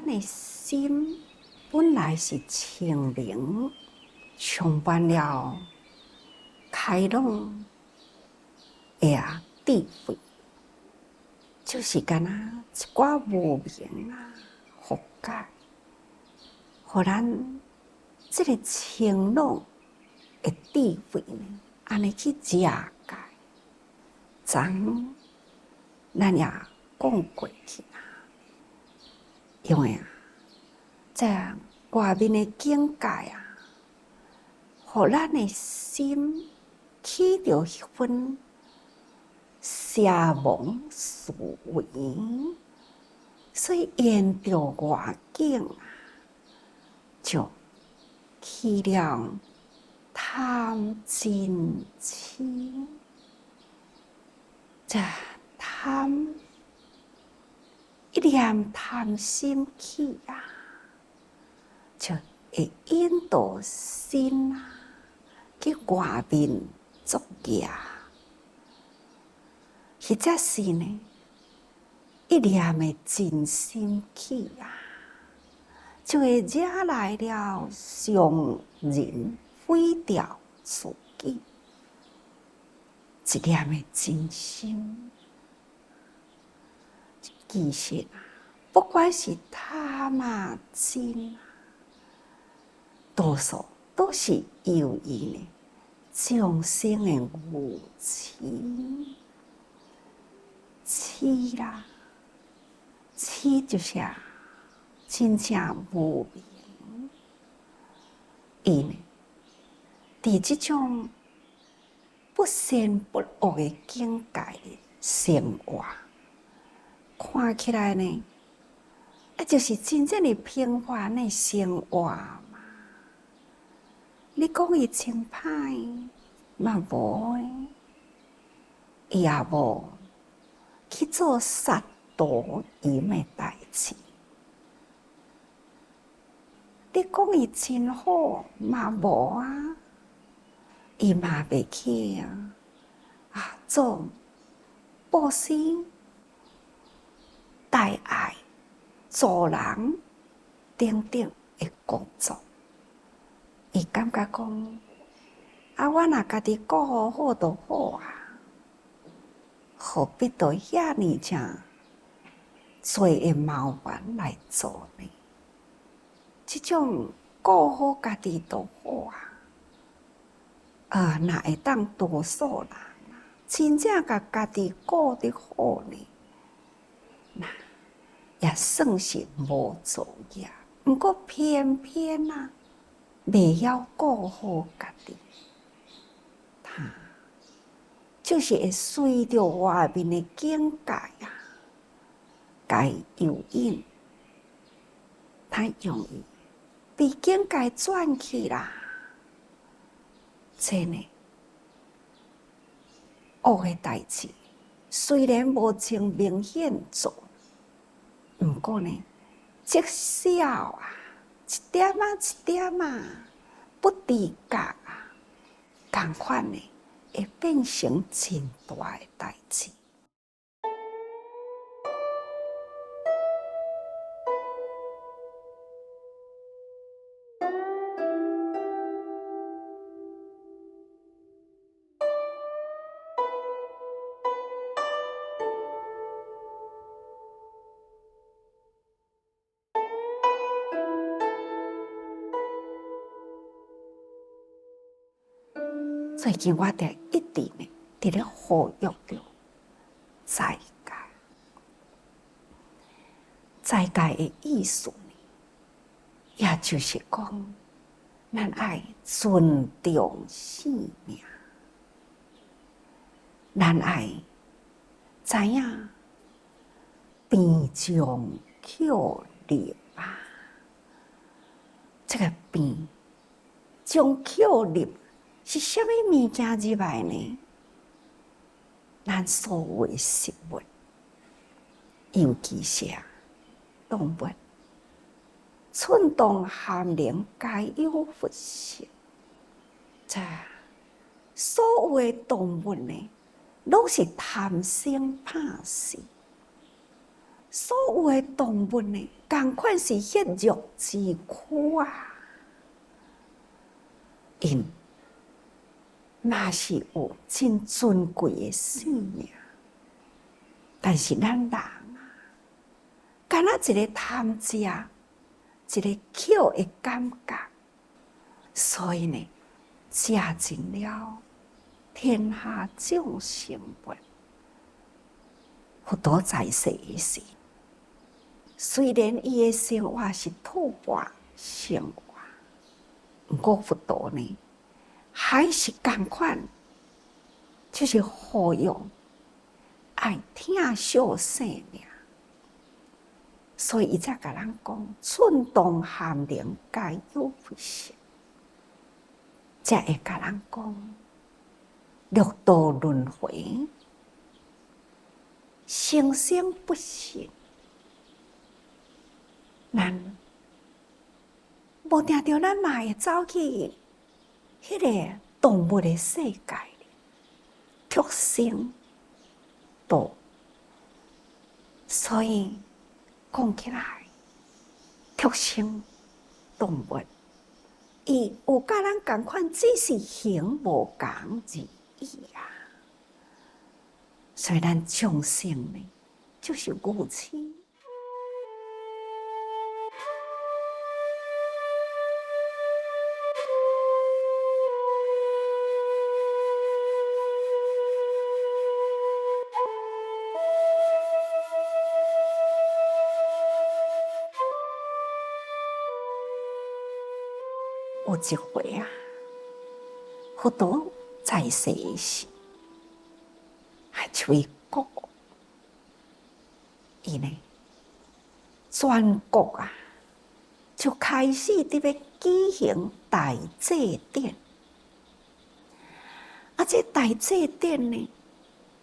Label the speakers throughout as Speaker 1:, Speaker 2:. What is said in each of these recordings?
Speaker 1: 咱的心本来是清明，充满了开朗的智慧，就是敢若一寡无明佛解，互咱这个清朗的智慧呢，安尼去解解。昨咱也讲过去啦，因为这外面的境界互咱的心起着迄份邪妄思维，所以沿着外境就起了贪嗔痴。这贪一念贪心起就会引导心去外面作业，或者是呢，一念的真心起就会惹来了伤人毁掉自己。一念的真心，其实不管是贪嗔多数都是由于呢众生的无知，痴啦，痴就是真正无明。伊呢，伫这种不善不恶的境界的生活，看起来呢，就是真正的平凡的生活嘛。你讲伊真歹，嘛无伊也无去做杀盗淫的代志。你讲伊真好，嘛无伊嘛袂去做布施、大爱、助人等等的工作。伊感觉讲我若家己顾好就好何必着遐尼正多的麻烦来做呢？这种顾好家己就好若会当多数人真正甲家己顾得好呢，那也算是无作业。不过偏偏袂晓顾好家己，就是会随着外面的境界该诱引，太容易被境界转去啦。真的，恶的代志虽然无真明显做，不过呢，极小一点一点不自觉同款呢，会变成真大的代志。最近我一直呢，伫咧呼吁着在界。在界的意思呢，也就是讲，咱爱尊重生命，咱爱知影边疆口立这个边将口立是什么物件入来呢？咱所谓食物，尤其是动物，寸动含灵，皆有佛性。所有的动物呢，都是贪生怕死，所有的动物呢，同款是血肉之躯啊。因那是有真尊贵的性命，但是咱人啊，敢若一个贪食，一个口的感觉，所以呢，食尽了天下众生物。佛陀在世时，虽然伊的生活是吐蕃生活，不过佛陀呢，还是同款，就是呼吁爱疼惜生命。所以伊才甲咱讲：寸动寒灵，皆有不行。才会甲咱讲：六道轮回，生生不息。咱无定着，咱嘛会走去迄个动物的世界里，畜生道。所以讲起来，畜生动物，伊有甲咱同款，只是形无共而已啊。所以咱众生呢，就是如此。有一回啊，佛陀在世时，还处于国，伊呢，全国啊，就开始伫要举行大祭典。啊，这大祭典呢，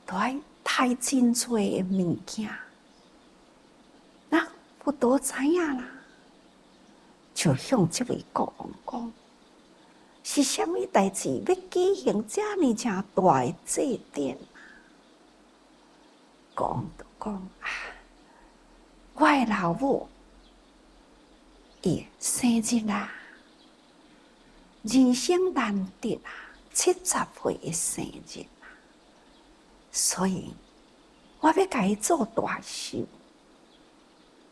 Speaker 1: 都要抬真多的物件。那佛陀知影啦，就向这位国王讲：是啥物代志要举行这么正大的祭典？讲就讲啊，我的老母伊生日啦，人生难得啊，70岁的生日啊，所以我要甲伊做大寿，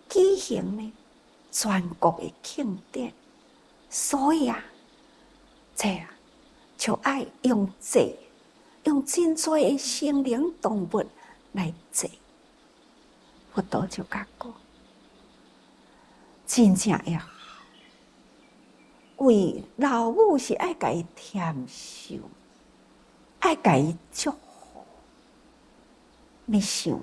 Speaker 1: 举行呢全国的庆典。所以啊，这啊就爱用祭，用真多的生灵动物来祭。佛陀就甲讲，真正要为老母是爱甲伊添寿，爱甲伊祝福。你想，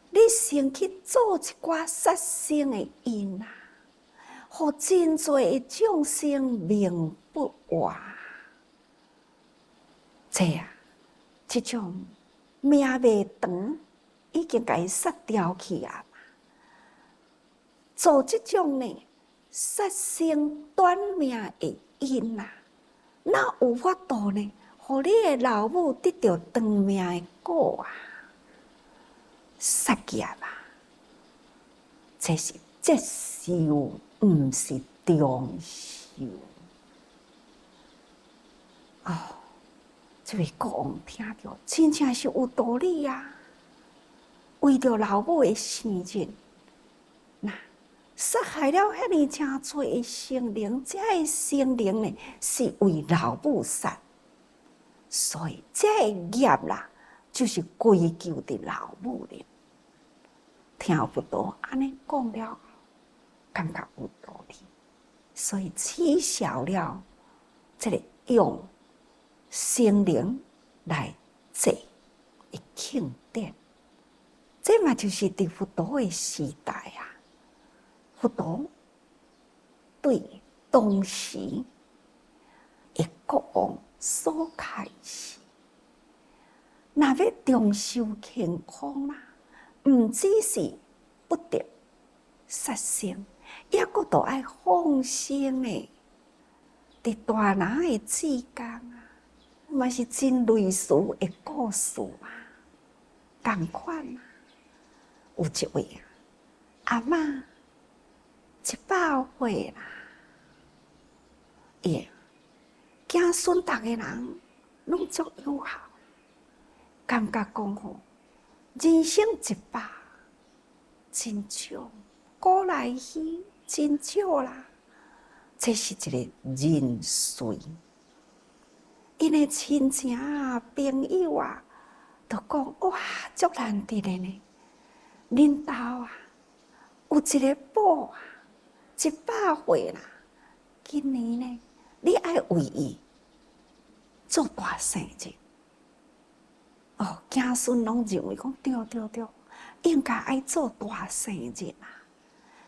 Speaker 1: 你先去做一寡杀生的因啊，互真多的众生命不活。这啊，这种命未长，已经甲伊杀掉去啊！做这种呢杀生短命的因啊，哪有法度呢？互你的老母得到长命的果啊！杀业啊，这是折寿，毋是长寿。哦，这位国王听着，真正是有道理啊！为着老母的生日，那杀害了遐尼真多的生灵，这个生灵呢是为老母杀，所以这个业啦，就是归咎伫老母哩。听佛陀安尼讲了，感觉有道理，所以取消了这个用生灵来祭的庆典。这嘛就是伫佛陀的时代啊，佛陀对当时的国王所开示，若要长寿健康啦，毋只是不得杀生，抑阁都爱放生诶。伫大人的之间啊，嘛是真类似的故事啊，同款啊。有一位阿嬷100岁啦，子孙逐个人拢足友好，感觉讲吼，人生100真少，古来稀真少啦。这是一个人瑞，因的亲情啊、朋友啊，都讲哇，足难得的呢。恁兜啊，有一个宝啊，100岁啦，今年呢，你爱为伊做大生日。哦，子孙拢认为讲对，应该爱做大生日啦。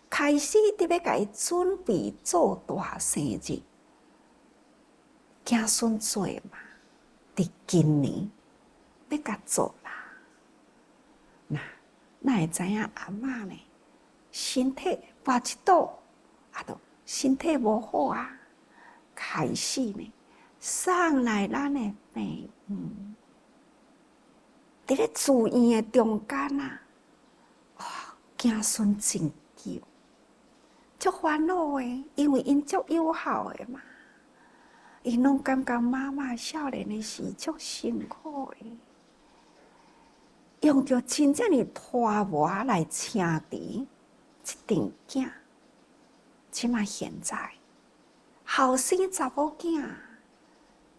Speaker 1: 开始伫要甲伊准备做大生日，子孙做嘛，伫今年要甲做啦。那会知影阿嬷呢，身体跋一倒，都身体无好啊，开始呢送来咱的病院，伫咧住院的中间啊，子孙真久。足烦恼的，因为因足友好的嘛，因拢感觉妈妈少年的时足辛苦的，用着真正的拖磨来请治一场囝。即马现在后生查某囝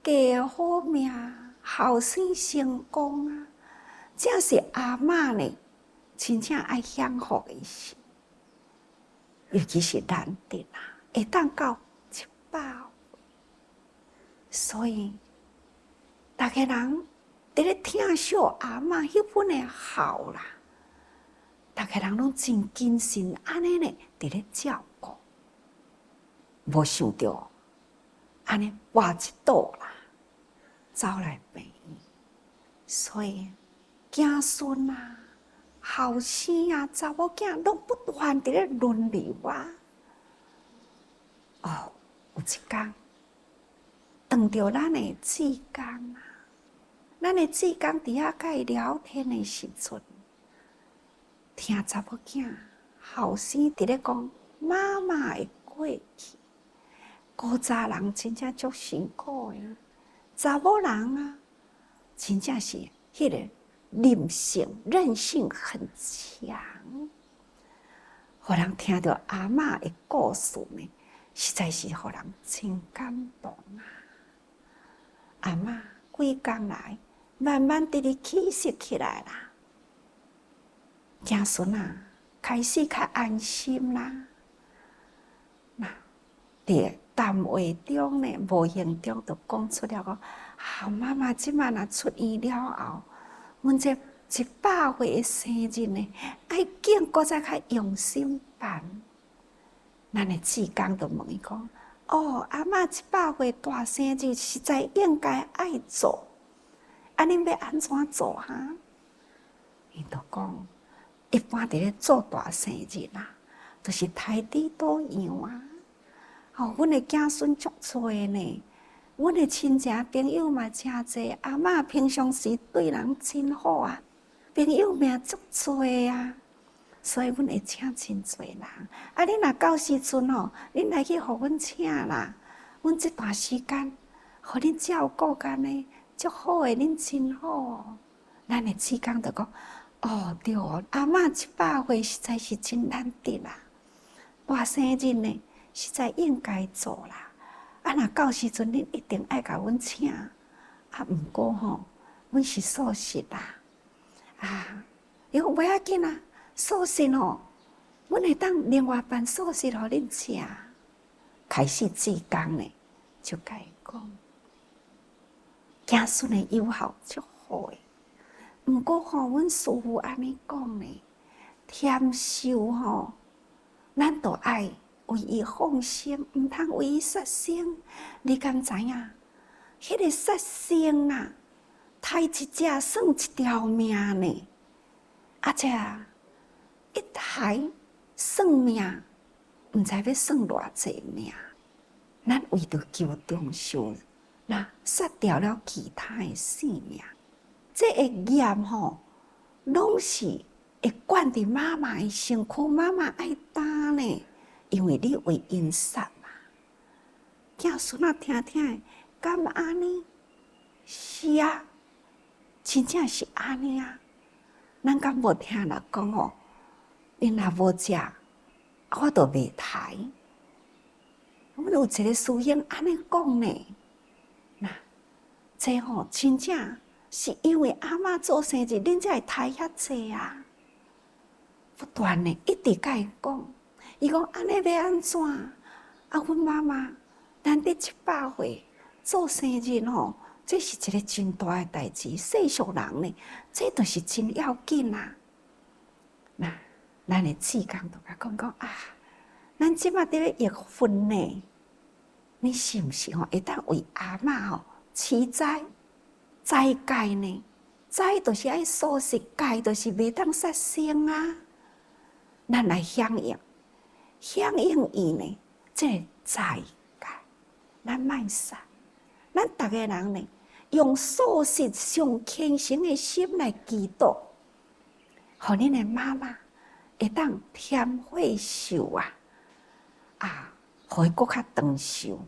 Speaker 1: 嫁好命，后生成功啊，这是阿嬷呢真正爱享福的事。尤其是难得啦，会当到100岁，所以逐个人伫咧疼惜阿嬷迄份的好啦，逐个人拢真谨慎，安尼呢伫咧照顾，无想到安尼跋一倒啦，走来病院，所以子孙啊。后生啊，查某囝拢不断伫咧轮流啊。有一天，当着咱的志工啊，咱的志工伫遐甲伊聊天的时阵，听查某囝后生伫咧讲妈妈的过去。古早人真正足辛苦的，查某人啊，真正是迄个。韧性很强，互人听到阿嬷的故事呢，实在是互人真感动啊！阿嬷几工来，慢慢地起色起来啦，子孙啊，开始较安心啦。伫谈话中呢，无形中就讲出了讲，妈妈即马若出院了后。阮这100岁的生日呢，爱紧搁再较用心办。咱的志工就问伊讲：阿嬷100岁大生日，实在应该爱做，恁要安怎做哈？伊就讲：一般伫咧做大生日啦，就是台底倒样啊。阮的子孙足多呢。阮的亲戚朋友嘛真侪，阿嬷平常时对人真好啊，朋友命足多啊，所以阮会请真侪人。恁若到时阵吼，恁来去互阮请啦，阮这段时间互恁照顾干呢，足好诶，恁真好。咱的志工就讲，对哦，阿嬷100岁实在是真难得啦，大生日呢，实在应该做啦。若到时阵，恁一定爱甲阮请。毋过吼，阮是素食啦。伊讲袂要紧啊，素食吼，阮会当另外办素食互恁吃。开始志工呢，就甲伊讲，子孙的友好足好诶。毋过吼，阮师父安尼讲呢，添寿吼，咱都爱。为伊放生，毋通为伊杀生。你敢知影？迄个杀生啊，杀一只算一条命呢。这一害算命，毋知要算偌济命。咱为着求长寿，那杀掉了其他的性命，这个业吼，拢是会灌伫妈妈的身躯，妈妈爱担呢，因为你为因杀嘛。囝孙仔听听，敢安尼？是啊，真正是安尼啊。咱敢无听人讲哦？你若无食，我就袂抬。我们有一个师兄安尼讲呢，那这吼真正是因为阿嬷做生日，恁才会抬遐济啊。不断的一直甲伊讲，伊讲安尼要安怎？啊，阮妈妈难得100岁做生日吼，这是一个真大的代志。世俗人呢，这就是真要紧啊。那咱的志工就甲讲啊，咱即马伫咧结婚呢，你是毋是吼会当为阿嬷吼持斋？斋戒呢？斋就是爱素食，戒就是袂当杀生啊。咱来响应伊呢，这个斋戒，咱莫杀。咱逐个人呢，用素食上虔诚的心来祈祷，互恁的妈妈会当添岁寿啊，互伊搁较长寿。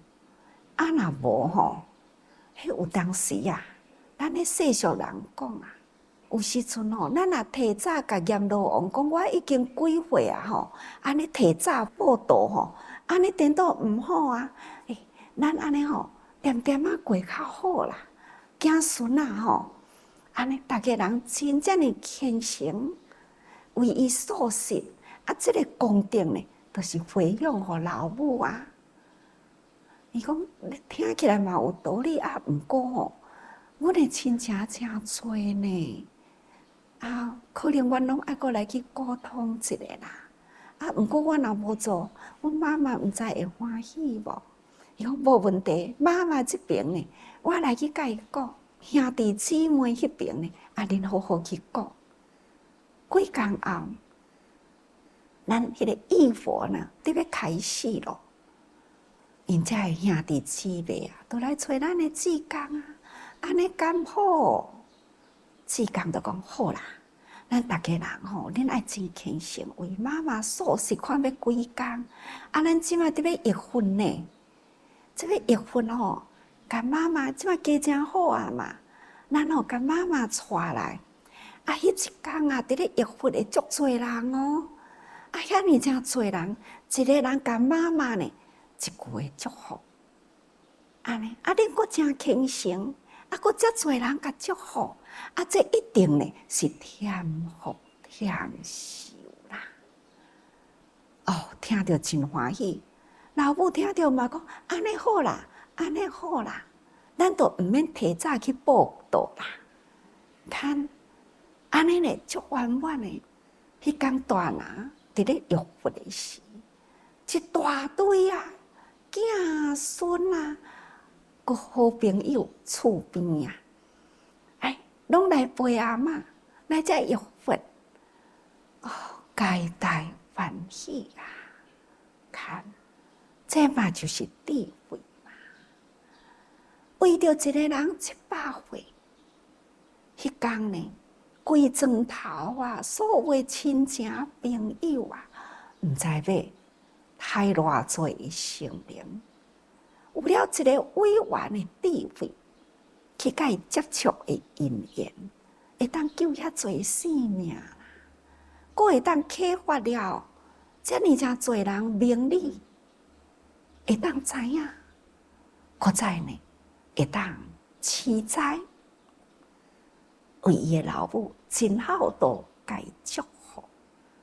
Speaker 1: 啊，若无吼，迄有当时啊，咱咧世俗人讲啊。有时阵吼，咱若提早甲阎罗王讲，我已经几岁啊吼，安尼提早报道吼，安尼颠倒毋好啊。咱安尼吼，点点啊过较好啦。囝孙啊吼，安尼逐个人真正的虔诚，为伊素食啊，这个功德呢，就是回向互老母啊。伊讲听起来嘛有道理啊，毋过吼，阮的亲情真多呢。啊，可能阮拢爱过来去沟通一下啦。啊，毋过我若无做，阮妈妈毋知会欢喜无？伊讲无问题，妈妈这边呢，我来去甲伊讲，兄弟姊妹迄边呢，啊，恁好好去讲。几工后，咱迄个义佛呢，伫要开始咯。因遮的兄弟姊妹啊，都来找咱的志工啊，安尼敢好？志工就讲好啦，咱逐个人吼，恁爱真虔诚，为妈妈素食看要几工，啊，咱即马伫要结婚呢，即要结婚吼，甲妈妈即马家真好啊嘛，咱吼甲妈妈带来，啊，迄一工啊，伫咧结婚的足侪人哦，啊，遐尼真侪人，一个人甲妈妈呢一句的祝福，安尼，啊，恁阁真虔诚。啊，佫遮侪人甲祝福，啊，这一定呢是添福添寿啦。哦，听着真欢喜，老母听着嘛讲，安尼好啦，安尼好啦，咱都毋免提早去报道啦。看，安尼呢足圆满的，迄天大人伫咧浴佛的时，一大堆啊，囝孙啊。个好朋友厝边啊，哎，拢来陪阿嬷，来遮浴佛，哦，皆大欢喜啊！看，这嘛就是智慧嘛。为着一个人100岁，迄天呢，规庄头啊，所有的亲情朋友啊，毋知要太偌济的生灵。有了一个委婉的智慧，去甲伊接触的因缘，会当救遐侪性命啦。佫会当启发了遮尔真侪人明理，会当知影，佫再呢，会当持斋，为伊的老母真孝道，甲伊祝福，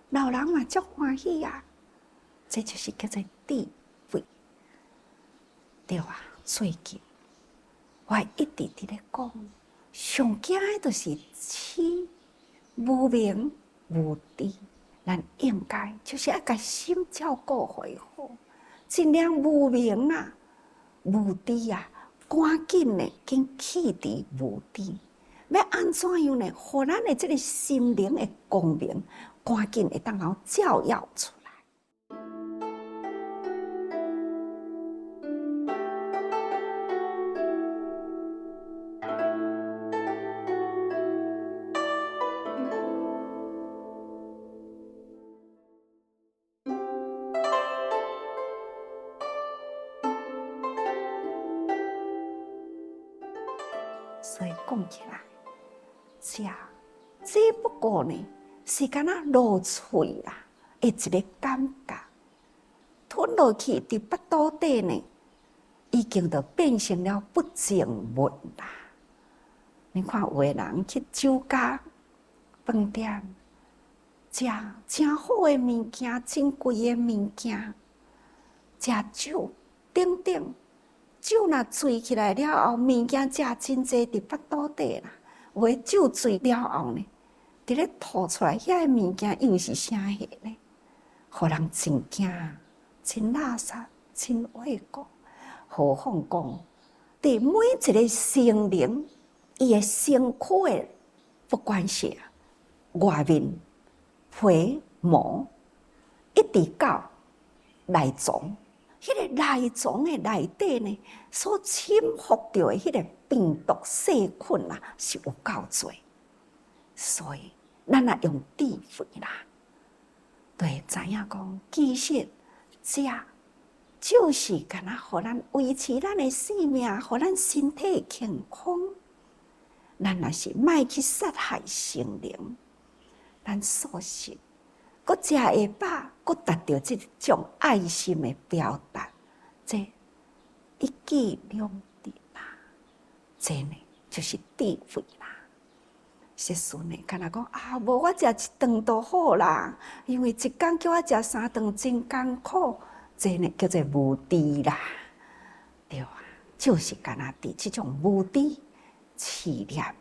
Speaker 1: 老人嘛足欢喜啊！这就是叫做智慧。对啊，最近我一直伫咧讲，上惊的就是痴、无明、无知。咱应该就是要甲心照顾回好，尽量无明啊、无知啊，赶紧的紧去除无知。要安怎样呢？互咱的这个心灵的光明，赶紧会当好照耀出来。所以讲起来，只不过呢，是敢若落喙啦，的一个感觉，吞落去伫腹肚底呢，已经就变成了不净物啦。你看，有的人去酒家、饭店，食真好的物件、真贵的物件，食酒等等，酒若醉起来了后，物件食真济伫腹肚底啦。有的酒醉了后呢，伫咧吐出来遐个物件又是啥货呢？互人真惊，真垃圾，真畏过。何况讲，伫每一个生灵，伊的身躯的，不管是外面皮毛，一直到内脏，迄个内脏的内底呢，所侵伏着的迄个病毒细菌啊，是有够多。所以，咱若用智慧啦，就会知影讲，其实食就是干那，互咱维持咱的性命，互咱身体健康。咱若是莫去杀害生灵，咱素食，搁食会饱，搁达到这种爱心的表达，这一举两得啦。这呢，就是智慧啦。实事呢，敢若讲啊，无我食一顿就好啦，因为一工叫我食3顿真艰苦，这呢叫做无知啦，对啊，就是敢若伫这种无知试验，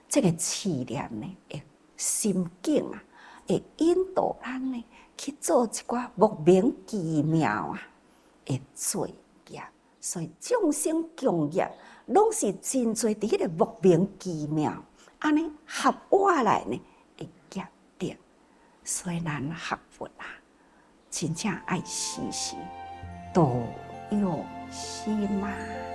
Speaker 1: 这个试验呢，会心境啊，会引导咱呢去做一寡莫名其妙啊的罪业，所以众生共业，拢是真侪伫迄个莫名其妙。安尼合我来呢，会业定，所以咱学佛啊，真正爱时时多用心啊。